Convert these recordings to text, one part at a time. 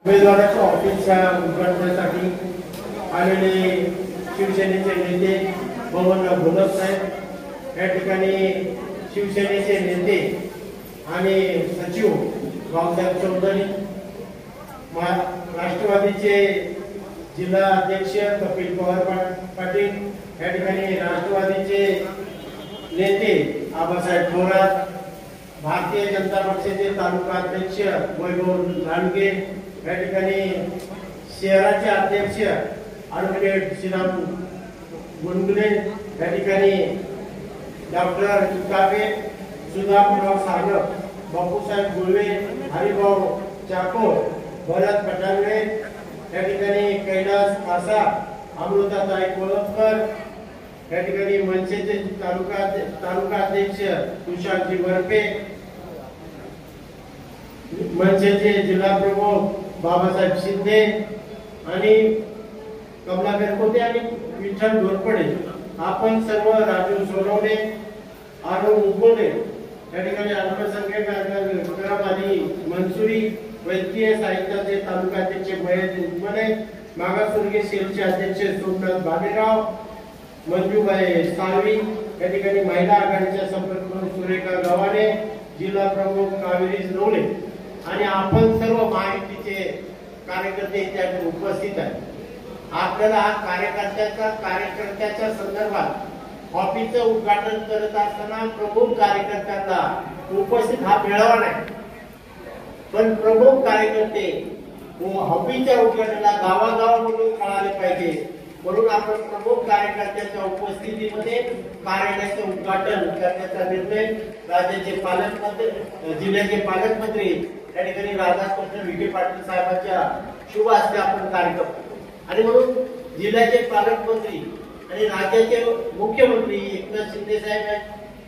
उमेदवाराच्या ऑफिसच्या उद्घाटनासाठी आलेले शिवसेनेचे नेते बबनराव घोलप साहेब, या ठिकाणी शिवसेनेचे नेते आणि सचिव रावसाहेब चौधरी, राष्ट्रवादीचे जिल्हा अध्यक्ष कपिल पवार पाटील, या ठिकाणी राष्ट्रवादीचे नेते आबासाहेब थोरात, भारतीय जनता पक्षाचे तालुका अध्यक्ष वैभव लांडगे, या ठिकाणी शहराचे अध्यक्ष ॲडव्होकेट श्रीराम गुणगुणे, या ठिकाणी डॉक्टर तुकाबे, सुधामराव सागर, बापूसाहेब गुळवे, हरिभाऊ चाकोर, भरत पटांगळे, या ठिकाणी कैलास कासा, अमृताताई कोळपकर, या ठिकाणी मनसेचे तालुका अध्यक्ष तुषारजी बर्फे, मनसेचे जिल्हा प्रमुख बाबासाहेब शिंदे आणि कमलाकर कोते आणि विठ्ठल घोरपडे, आपण सर्व राजू सोनवणे, आरोग्य उगवणे, या ठिकाणी अल्पसंख्याक आणि मंसुरी, वैद्यकीय साहित्याचे तालुका अध्यक्ष महेश उगवणे, मागासवर्गीय सेलचे अध्यक्ष सोमनाथ बाबेराव, मंजूबाई साळवी, या ठिकाणी महिला आघाडीच्या संपर्क प्रमुख सुरेखा गव्हाणे, जिल्हा प्रमुख कावेरी नवले आणि आपण सर्व महायुतीचे कार्यकर्ते इथे उपस्थित आहेत. आपल्याला कार्यकर्त्याच्या संदर्भात ऑफिसचं उद्घाटन करत असताना प्रमुख कार्यकर्त्यांना उपस्थित हा मेळावा नाही, पण प्रमुख कार्यकर्ते ऑफिसच्या उद्घाटनाला गावागावामधून कळाले पाहिजे, म्हणून आपण प्रमुख कार्यकर्त्यांच्या उपस्थितीमध्ये कार्यालयाचे उद्घाटन करण्याचा निर्णय राज्याचे पालकमंत्री, जिल्ह्याचे पालकमंत्री या ठिकाणी राधाकृष्ण विखे पाटील साहेबांच्या शुभ हस्ते आपण कार्यक्रम, आणि म्हणून जिल्ह्याचे पालकमंत्री आणि राज्याचे मुख्यमंत्री एकनाथ शिंदे साहेब आहेत,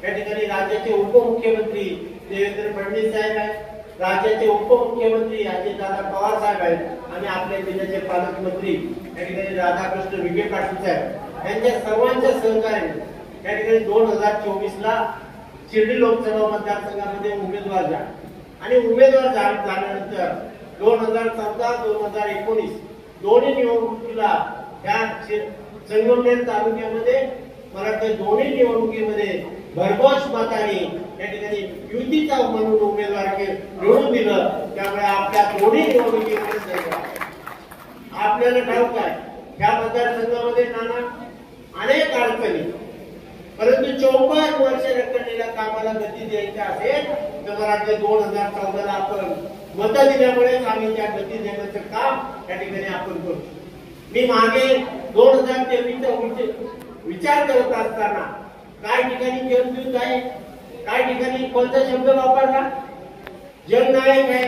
या ठिकाणी राज्याचे उपमुख्यमंत्री देवेंद्र फडणवीस साहेब आहेत, राज्याचे उपमुख्यमंत्री अजितदादा पवार साहेब आहेत आणि आपल्या जिल्ह्याचे पालकमंत्री या ठिकाणी राधाकृष्ण विखे पाटील साहेब यांच्या सर्वांच्या सहकार्याने या ठिकाणी 2024 ला शिर्डी लोकसभा मतदारसंघामध्ये उमेदवार झाले आणि उमेदवार झाल्यानंतर 2014-2019 दोन्ही निवडणुकीला या संगमनेर तालुक्यामध्ये मला ते दोन्ही निवडणुकीमध्ये भरघोस मताने या ठिकाणी युतीचा म्हणून उमेदवार निवडून दिलं. त्यामुळे आपल्या दोन्ही निवडणुकीमध्ये आपल्याला ठाऊक आहे ह्या मतदारसंघामध्ये नाना अनेक अडचणी, परंतु 54 वर्ष रखडलेल्या कामाला गती द्यायची असेल तर मला 2014 ला आपण मत दिल्यामुळे आम्ही त्या गती देण्याचं काम या ठिकाणी आपण करतो. मी मागे 2023 चा विचार करत असताना काय ठिकाणी जगदूत आहे, काय ठिकाणी कोणता शब्द वापरला, जननायक आहे,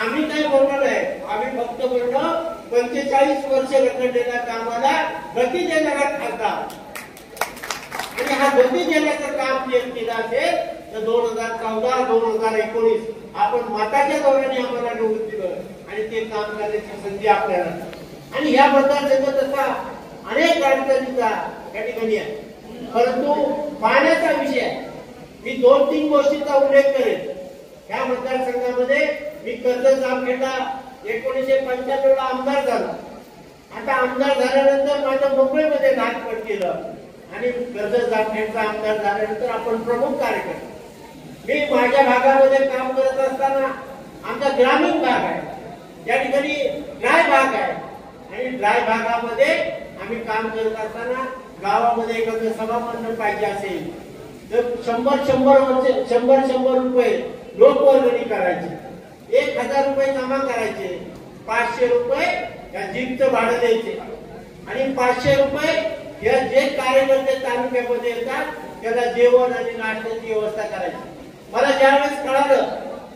आम्ही काय बोलणार आहे, आम्ही फक्त बोललो 45 वर्ष रखडलेल्या कामाला गती देणारा खासदार, आणि हा गती देण्याचं काम जे केलं असेल तर 2014-2019 आपण मताच्या दौराने आम्हाला निवडून दिलं आणि ते काम करण्याची संधी आपल्याला, आणि ह्या मतदारसंघात तसा अनेक अडचणींचा या ठिकाणी आहे. परंतु पाण्याचा विषय मी 2-3 गोष्टींचा उल्लेख करेन. ह्या मतदारसंघामध्ये मी कर्जत जामखेडला 1995 ला आमदार झालो. आता आमदार झाल्यानंतर माझं मुंबईमध्ये नागपट केलं आणि कर्जत जामखेडचा आमदार झाल्यानंतर आपण प्रमुख कार्यकर्ते. मी माझ्या भागामध्ये काम करत असताना आमचा ग्रामीण भाग आहे, या ठिकाणी ड्राय भाग आहे आणि ड्राय भागामध्ये आम्ही काम करत असताना गावामध्ये एखादं सभामंडळ पाहिजे असेल तर 100 रुपये लोकवर्गणी करायचे, 1000 रुपये जमा करायचे, 500 रुपये या जीपचं भाडं द्यायचे आणि 500 रुपये या जे कार्यकर्ते तालुक्यामध्ये येतात त्याला जेवण आणि नाश्त्याची व्यवस्था करायची. मला ज्यावेळेस कळालं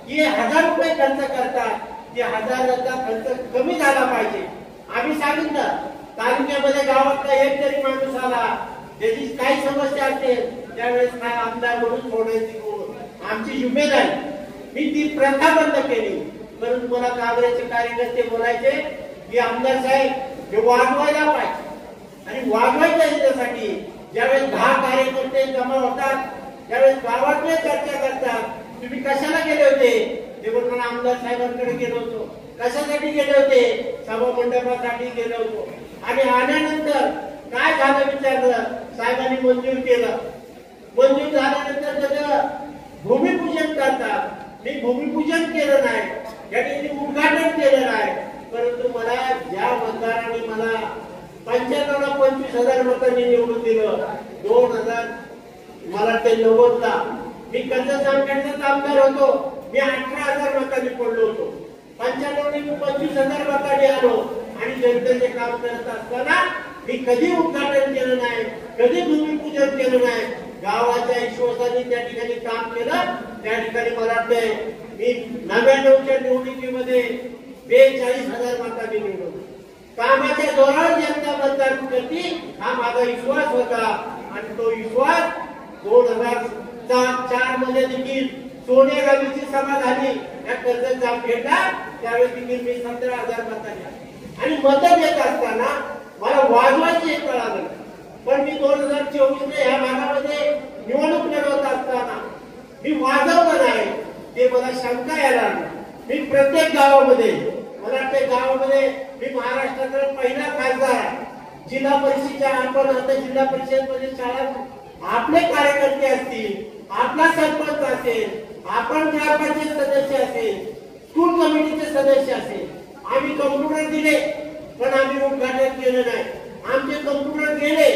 की 1000 रुपये खर्च करतात, ते 1000चा खर्च कमी झाला पाहिजे. आम्ही सांगितलं तालुक्यामध्ये गावातला एक जरी माणूस आला त्याची काही समस्या असेल त्यावेळेस काय आमदार म्हणून सोडायची आमची जिम्मेदारी. मी ती प्रथा बंद केली. परंतु मला काँग्रेसचे कार्यकर्ते बोलायचे की आमदार साहेब हे वाढवायला पाहिजे, आणि वाढवायच्या याच्यासाठी ज्यावेळेस 10 कार्यकर्ते जमा होतात त्यावेळेस गावातले चर्चा करतात, तुम्ही कशाला गेले होते, ते म्हणून आमदार साहेबांकडे गेलो होतो. कशासाठी गेले होते? सभा मंडपासाठी गेलो होतो. आणि आल्यानंतर काय झालं विचारलं, साहेबांनी मंजूर केलं. मंजूर झाल्यानंतर त्याचं भूमिपूजन करतात. मी भूमिपूजन केलं नाही, या ठिकाणी उद्घाटन केलं नाही. परंतु मला ज्या मतदारांनी मला 95 ला 25,000 मतांनी निवडून दिलं, 2000 मला ते 90ला मी कर्जत जामखेडचा आमदार होतो, मी 18,000 मतांनी पडलो होतो. 95 ला मी 25,000 मतांनी आलो आणि जनतेचे काम करत असताना मी कधी उद्घाटन केलं नाही, कधी भूमिपूजन केलं नाही. गावाच्या विश्वासाने त्या ठिकाणी काम केलं. त्या ठिकाणी मला वाटतंय मी 99च्या निवडणुकीमध्ये 42,000 मतांनी निवडून. कामाच्या जोरावर जनता मतदान करते हा माझा विश्वास होता. आणि तो विश्वास 2004 मध्ये देखील सोनिया गांधीची सभा झाली या कर्जत जामखेडला, त्यावेळी देखील मी 17,000 मतांनी आणि मत देत असताना मला वाजवायचं हे कळालं. पण मी 2024 ह्या भागामध्ये निवडणूक लढवत असताना मी वाजवलं नाही, ते मला शंका यायला लागली. मी प्रत्येक गावामध्ये, मला वाटतं गावामध्ये मी महाराष्ट्राचा पहिला खासदार आहे. जिल्हा परिषदेच्या आपण आता जिल्हा परिषद मध्ये शाळा आपले कार्यकर्ते असतील, आपला सरपंच असेल, आपण ग्रामपंचायत सदस्य असेल, स्कूल कमिटीचे सदस्य असेल, आम्ही कम्प्युटर दिले पण आम्ही उद्घाटन केलं नाही. आमचे कम्प्युटर गेले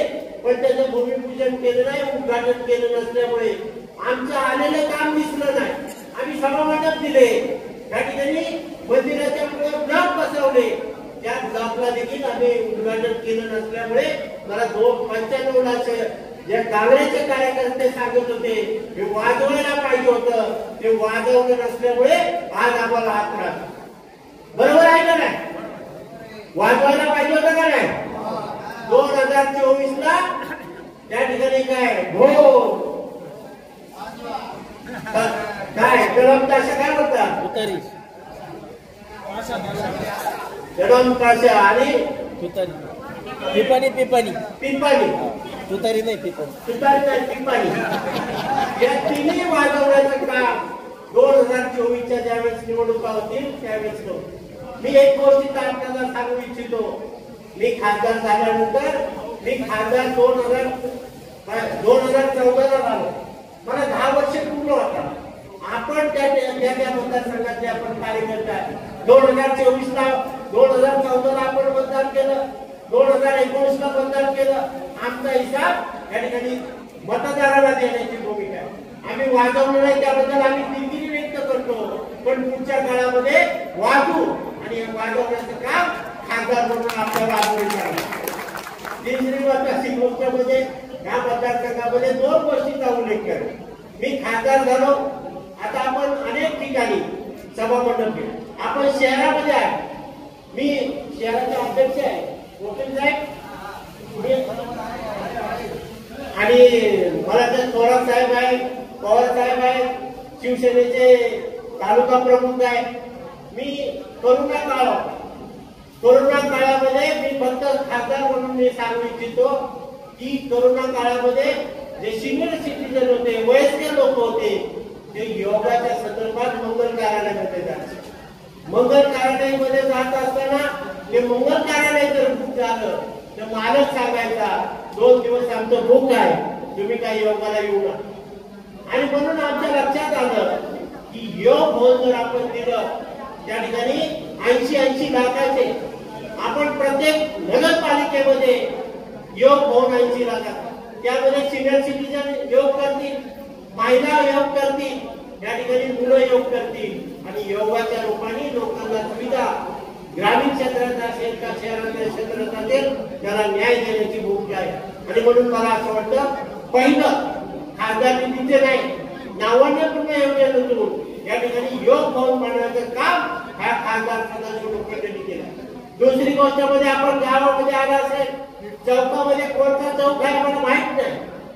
पण त्याचं भूमिपूजन केलं नाही, उद्घाटन केलं नसल्यामुळे आमचं आलेलं काम दिसलं नाही. आम्ही सभामंडप दिले, त्या ठिकाणी मंदिराच्या पुढे ब्लॉक बसवले, त्या ब्लॉकला देखील आम्ही उद्घाटन केलं नसल्यामुळे मला 95ला जे काँग्रेसचे कार्यकर्ते सांगत होते हे वाजवायला पाहिजे होतं, ते वाजवलं नसल्यामुळे आज आम्हाला हात त्रास. बरोबर आहे का नाही? वाजवायला पाहिजे होतं का नाही? 2024 ला त्या ठिकाणी काय काय कलम ताशा काय होता? कलम ताशा आणि पिपाणी पिपाणी पिपाणी तुतारी नाही पिपाणी तुतारी नाही पिपाणी या तिन्ही वाजवण्याचं काम 2024च्या ज्यावेळेस निवडणुका होतील त्यावेळेस मी एक गोष्ट आपल्याला सांगू इच्छितो. मी खासदार झाल्यानंतर मी खासदार 2014ला झालो. मला 10 वर्ष पूर्ण होता. आपण त्या मतदारसंघाचे आपण कार्यकर्ते आहे. 2024ला 2014ला आपण मतदान केलं, 2019ला मतदान केलं. आमचा हिसाब या ठिकाणी मतदाराला देण्याची भूमिका आहे. आम्ही वाजवलं नाही त्याबद्दल आम्ही दिलगिरी व्यक्त करतो, पण पुढच्या काळामध्ये वाजू आणि वाजवण्याचं काम खासदार म्हणून आपल्याला राबवून करावं. तिसरी महत्वाची गोष्ट म्हणजे या मतदारसंघामध्ये 2 गोष्टींचा उल्लेख करेल. मी खासदार झालो, आता आपण अनेक ठिकाणी सभा मंडप घेऊ. आपण शहरामध्ये आहे, मी शहराचे अध्यक्ष आहे, वकील साहेब आणि मला ते थोरात साहेब आहे, पवार साहेब आहे, शिवसेनेचे तालुका प्रमुख आहे. मी कोरोना काळामध्ये मी फक्त खासदार म्हणून मी सांगू इच्छितो की कोरोना काळामध्ये जे सिनियर सिटीजन होते, वयस्कर लोक होते, ते योगाच्या संदर्भात मंगल कार्यालयामध्ये जायचे. मंगल कार्यालयामध्ये जात असताना ते मंगल कार्यालय जर बुक झालं तर मालक सांगायचा 2 दिवस आमचं बुक आहे, तुम्ही काही योगाला येऊ नका. आणि म्हणून आमच्या लक्षात आलं की योग भवन जर आपण दिलं त्या ठिकाणी 80 लाखाचे आपण प्रत्येक नगरपालिकेमध्ये योग भवन 80 लाखात, त्यामध्ये सिनियर सिटीजन योग करतील, महिला योग करतील, या ठिकाणी मुलं योग करतील आणि योगाच्या रूपाने लोकांना सुविधा ग्रामीण क्षेत्रात असेल का शहराच्या क्षेत्रात असेल त्याला न्याय देण्याची भूमिका आहे. आणि म्हणून मला असं वाटतं पहिलं खासदार निधीचे नाही, नाविन्यपूर्ण योजनेतून या ठिकाणी योग भवन बनवण्याचं काम ह्या खासदार सदाशिव लोखंडेंनी केलं. दुसरी गोष्ट म्हणजे आपण गावामध्ये आला असेल, चौकामध्ये कोणता चौक आहे मला माहित नाही,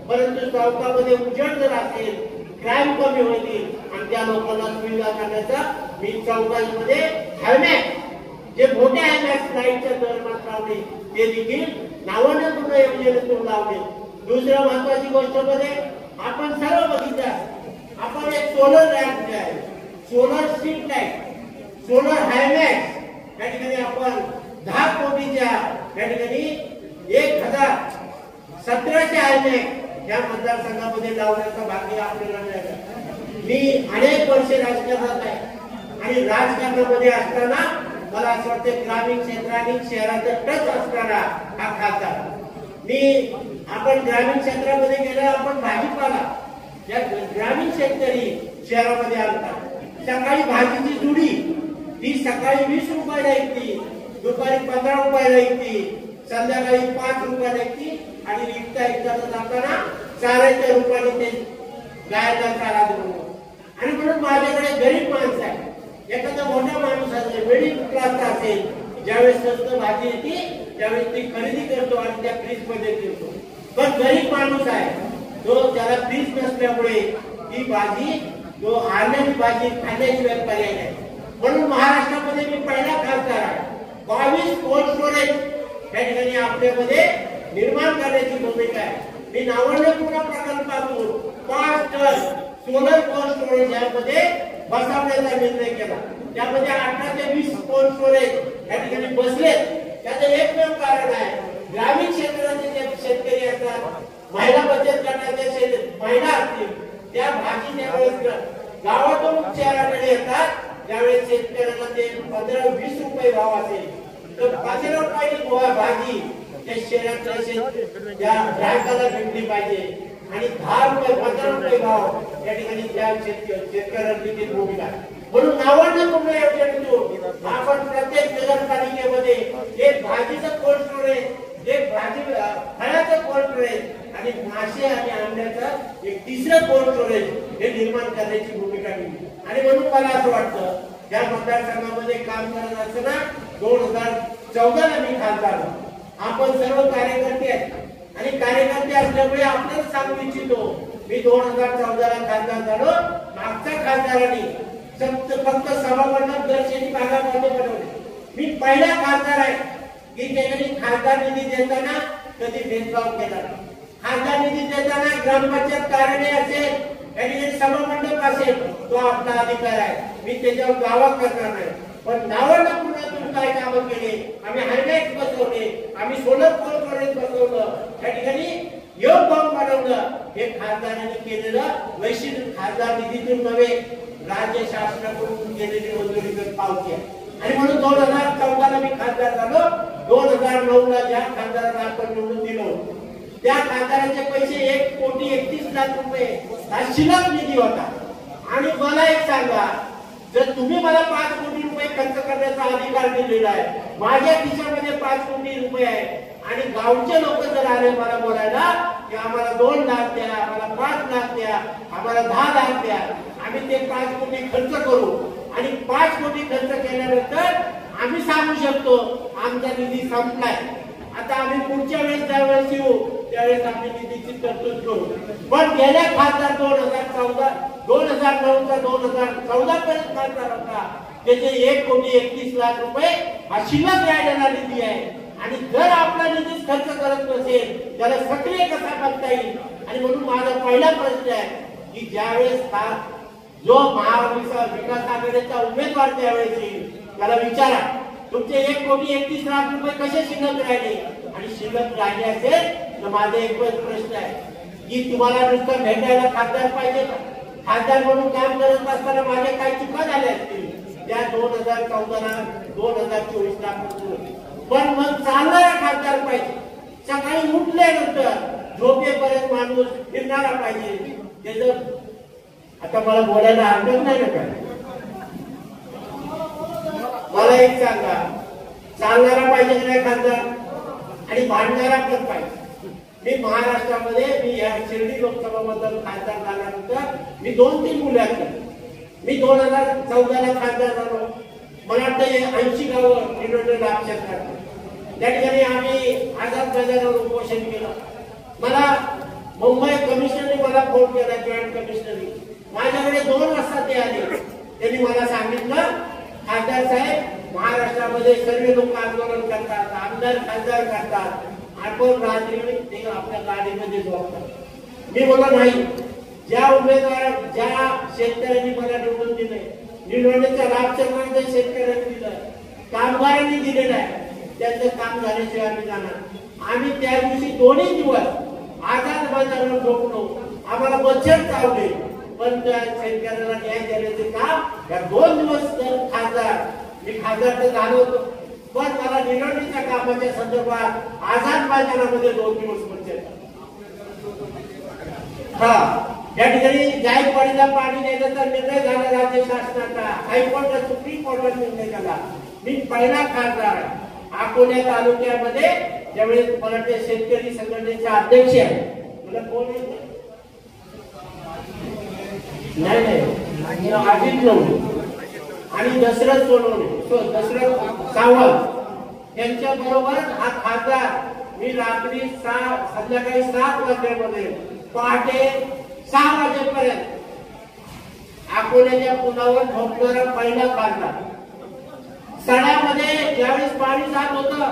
परंतु चौकामध्ये उजेड जर असेल क्राईम कमी होतील आणि त्या लोकांना सुविधा करण्याचा मी चौकांमध्ये हेल्मेट जे मोठे हेल्मेट लाईटच्या दरम्यान लावले ते देखील नाविन्यपूर्ण योजनेतून लावले. दुसरं महत्वाची गोष्ट म्हणजे आपण सर्व बघितलं, आपण एक सोलर लॅम्प आहे, solar street light, solar helmet आपण 10 कोटीच्या त्या ठिकाणी 1700 आयमॅक या मतदारसंघामध्ये लावण्याचा भाग्य आपल्याला मिळालं. मी अनेक वर्षे राजकारणात आहे आणि राजकारणामध्ये असताना मला असं वाटतं ग्रामीण क्षेत्र आणि शहराचा टच असणारा हा खासदार. आपण ग्रामीण क्षेत्रामध्ये गेलो, आपण भाजीपाला या ग्रामीण शेतकरी शहरामध्ये आणतात. सकाळी भाजीची जुडी ती सकाळी 20 रुपयाला येते, दुपारी 15 रुपयाला येते, संध्याकाळी 5 रुपयाला येते आणि विकता जाताना 4 रुपयाने ते गायला चारा देतो. आणि म्हणून माझ्याकडे गरीब माणसं आहे, एखादा मोठा माणूस असेल, मिडिल क्लास असेल, ज्यावेळेस स्वस्त भाजी येते त्यावेळेस ती खरेदी करतो आणि त्या फ्रीज मध्ये ठेवतो. पण गरीब माणूस आहे तो त्याला फ्रीज नसल्यामुळे ती भाजी तो आणलेली भाजी खाण्याशिवाय पर्याय नाही. म्हणून महाराष्ट्रामध्ये मी पहिला खासदार आहे. 22 कोल्ड स्टोरेज या ठिकाणी आपल्यामध्ये निर्माण करण्याची भूमिका आहे. मी नावडणपूर्ण प्रकल्पातून 5 टन सोलर कोल्ड स्टोरेज यामध्ये बसवण्याचा निर्णय केला. त्यामध्ये 18 ते 20 कोल्ड स्टोरेज या ठिकाणी बसले. त्याचं एकमेव कारण आहे, ग्रामीण क्षेत्राचे जे शेतकरी असतात, महिला बचत गटाचे महिला असतील, त्या भाजी ज्यावेळेस गावातून शहराकडे येतात त्यावेळेस शेतकऱ्याला ते 15-20 रुपये भाव असेल तर 15 रुपयाची भाजी त्या शहरातल्या त्या ग्राहकाला भेटली पाहिजे आणि 10 रुपये 15 रुपये भाव या ठिकाणी त्या शेतकऱ्यांनी ती भूमिका. म्हणून नावडणपूर्ण योजनेतून आपण प्रत्येक नगरपालिकेमध्ये एक भाजीचं कोल्ड स्टोरेज, एक भाजी फळाचं कोल्ड स्टोरेज आणि मासे आणि अंड्याचं एक तिसरं कोल्ड स्टोरेज हे निर्माण करण्याची भूमिका घेतली. आणि म्हणून मला असं वाटतं या मतदारसंघामध्ये काम करत असताना 2014ला मी खासदार झालो. आपण सर्व कार्यकर्ते आहेत आणि कार्यकर्ते असल्यामुळे आपल्याला सांगू इच्छितो, मी 2014ला खासदार झालो. मागच्या खासदारांनी फक्त सभामंडप दर्शनी भागामध्ये बनवले. मी पहिला खासदार आहे की त्यांनी खासदार निधी देताना कधी भेदभाव केला. खासदार निधी देताना ग्रामपंचायत कार्यालय असेल, काही सभामंडप असेल, तो आपला अधिकार आहे. मी त्याच्यावर दावा करणार नाही. पण नावडणपूर्ण काय कामं केले, आम्ही हायलाइट बसवले, आम्ही सोलर कोल्ड स्टोरेज बसवलं, त्या ठिकाणी योग बॉम्ब बनवलं. हे खासदारांनी केलेलं वैश्विक खासदार निधीतून नव्हे, राज्य शासनाकडून केलेली मंजुरी पावती आहे. आणि म्हणून 2014ला मी खासदार झालो. 2009ला ज्या खासदारांना आपण निवडून दिलो त्या खासदाराचे पैसे 1,31,00,000 रुपये हा शिल्लक निधी होता. आणि मला एक सांगा, जर तुम्ही मला 5 कोटी रुपये खर्च करण्याचा अधिकार दिलेला आहे, माझ्या खिशामध्ये 5 कोटी रुपये आहे आणि गावचे लोक जर आले मला बोलायला की आम्हाला 2 लाख द्या, आम्हाला 5 लाख द्या, आम्हाला 10 लाख द्या, आम्ही ते 5 कोटी खर्च करू आणि 5 कोटी खर्च केल्यानंतर आम्ही सांगू शकतो आमचा निधी संपलाय, आता आम्ही पुढच्या वेळेस ज्यावेळेस येऊ त्यावेळेस आम्ही निधीची तरतूद करू. पण गेल्या खासदार 2009चा 2014 पर्यंत खासदार होता, त्याचे 1,31,00,000 रुपये हा शिल्लक राहिलेला निधी आहे. आणि जर आपला निधी खर्च करत नसेल त्याला सक्रिय कसा करता येईल. आणि म्हणून माझा पहिला प्रश्न आहे की ज्यावेळेस जो विकास आघाडीचा उमेदवार त्यावेळेस येईल त्याला विचारा तुमचे 1,31,00,000 रुपये कसे शिल्लक राहिले. आणि शिल्लक राहिले असेल तर माझा एकच प्रश्न आहे की तुम्हाला नुसतं भेटायला खासदार पाहिजे का? खासदार म्हणून काम करत असताना माझ्या काही चुका झाल्या असतील त्या 2014ला 2024ला. पण मग चालणारा खासदार पाहिजे. सकाळी उठल्यानंतर झोपेपर्यंत माणूस फिरणारा पाहिजे. त्याचं आता मला बोलायला हरकत नाही ना काय. मला एक सांगा, चालणारा पाहिजे की नाही खासदार, आणि भांडणारा पण पाहिजे. मी महाराष्ट्रामध्ये मी या शिर्डी लोकसभा मतदार खासदार झाल्यानंतर मी 2-3 मुलं केली. मी 2014ला खासदार झालो. मला वाटतं 80 गावं निवडणूक अक्षर करतो. त्या ठिकाणी आम्ही आझाद मैदानावर उपोषण केलं. मला मुंबई कमिशनरने मला फोन केला, जॉईंट कमिशनरने. माझ्याकडे 2 वाजता ते आले. त्यांनी मला सांगितलं, खासदार साहेब महाराष्ट्रामध्ये सर्व लोक आंदोलन करतात, आमदार खासदार करतात, आपण रात्री ते आपल्या गाडीमध्ये झोपतात. मी बोललो नाही. ज्या उमेदवार ज्या शेतकऱ्यांनी मला निवडून दिले, निवडणुकीचा लाभ सर्वांना शेतकऱ्यांनी दिला, कामगारांनी दिलेलं आहे, त्यांचं काम झाल्याशिवाय आम्ही जाणार. आम्ही त्या दिवशी दोन्ही दिवस आझाद मैदानावर झोपलो, आम्हाला मच्छर चावले, पण त्या शेतकऱ्याला न्याय देण्याचे काम या 2 दिवस खासदार, मी खासदार तर झालो होतो, पण मला निवडणुकीच्या कामाच्या संदर्भात आझाद मैदानामध्ये 2 दिवस मच्छर. हा या ठिकाणी जायकवाडीला पाणी द्यायचा निर्णय झाला राज्य शासनाचा, हायकोर्टात सुप्रीम कोर्टात निर्णय झाला. मी पहिला खासदार आहे अकोला तालुक्यामध्ये ज्यावेळेस मराठी शेतकरी संघटनेचे अध्यक्ष आहे. मला कोण नाही अजित नवले आणि दशरथ सोनवणे, दशरथ सावंत यांच्या बरोबर हा खासदार मी रात्री संध्याकाळी 7 वाजल्यामध्ये पहाटे 6 वाजेपर्यंत अकोल्याच्या पुलावर झोपणारा पहिला खासदार. सड्यामध्ये ज्यावेळेस पाणी जात होतं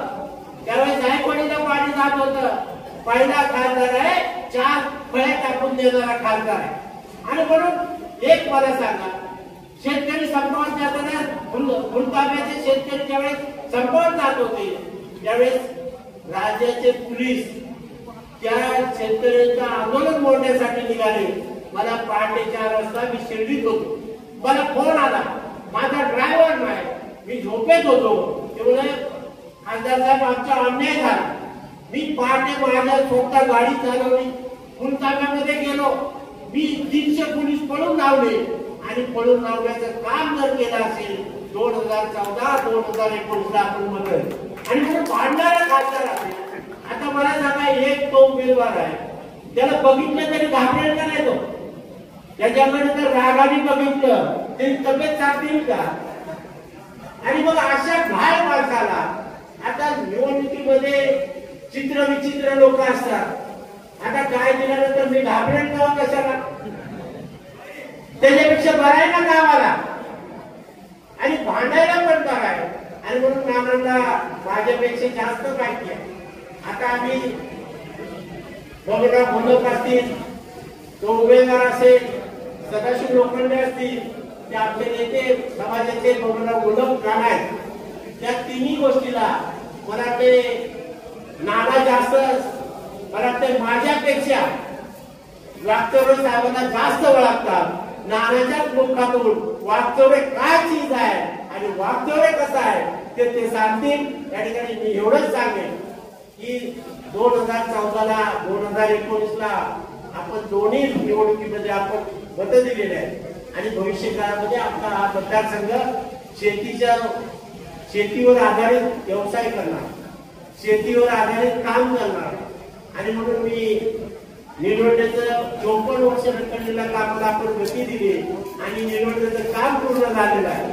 त्यावेळेस जायकवाडीला पाणी जात होतं, पहिला खासदार आहे, 4 फळे टाकून देणारा खासदार आहे. आणि म्हणून एक मला सांगा, शेतकरी संपावर जाताना फुलताब्याचे शेतकरी ज्यावेळेस संपावर जात होते त्यावेळेस राज्याचे पोलीस त्या शेतकऱ्यांचं आंदोलन मोडण्यासाठी निघाले. मला पहाटे 4 वाजता मी शिर्डीत होतो, मला फोन आला, माझा ड्रायव्हर नाही, मी झोपेत होतो. ते म्हणे खासदार साहेब आमचा अन्याय झाला. मी पहाटे माझ्या स्वतः गाडी चालवली, फुलताब्यामध्ये गेलो, मी 300 पोलीस पळून लावले आणि पळून लावण्याचं काम जर केलं असेल 2014-2019 आपण म्हणत आणि म्हणून भांडणारा खासदार असेल. आता मला सांगा, एक तो उमेदवार आहे, त्याला बघितलं तरी घाबरेल का नाही? तो त्याच्याकडे जर रागाने बघितलं तरी तब्येत चालतील का? आणि मग अशा घाय माणसाला आता निवडणुकीमध्ये चित्रविचित्र लोक असतात. आता काय दिल्यानंतर मी घाबरेल का कशाला? त्याच्यापेक्षा बरायला गावाला आणि भांडायला पण बराय. आणि म्हणून नानांना माझ्यापेक्षा जास्त माहिती आहे. आता आम्ही बघा बोलत असतील, तो उमेदवार असेल, सदाशिव लोखंडे असतील, ते आपले नेते समाजाचे बघा बोलत राहणार. त्या तिन्ही गोष्टीला मला ते नाना जास्त, मला ते माझ्यापेक्षा वागचौरे साहेबांना जास्त ओळखतात. नानाच्याच मुखातून वागचौरे काय चीज आहे आणि वागचौरे कसं आहे ते सांगतील. या ठिकाणी मी एवढंच सांगेन की 2014ला 2019ला आपण दोन्ही निवडणुकीमध्ये आपण मत दिलेले आहेत आणि भविष्य काळामध्ये आपला हा मतदारसंघ शेतीवर आधारित व्यवसाय करणार, शेतीवर आधारित काम करणार. आणि म्हणून मी निवडण्याचं 54 वर्ष रखडलेल्या कामाला आपण गती दिली आणि निवडण्याचं काम पूर्ण झालेलं आहे.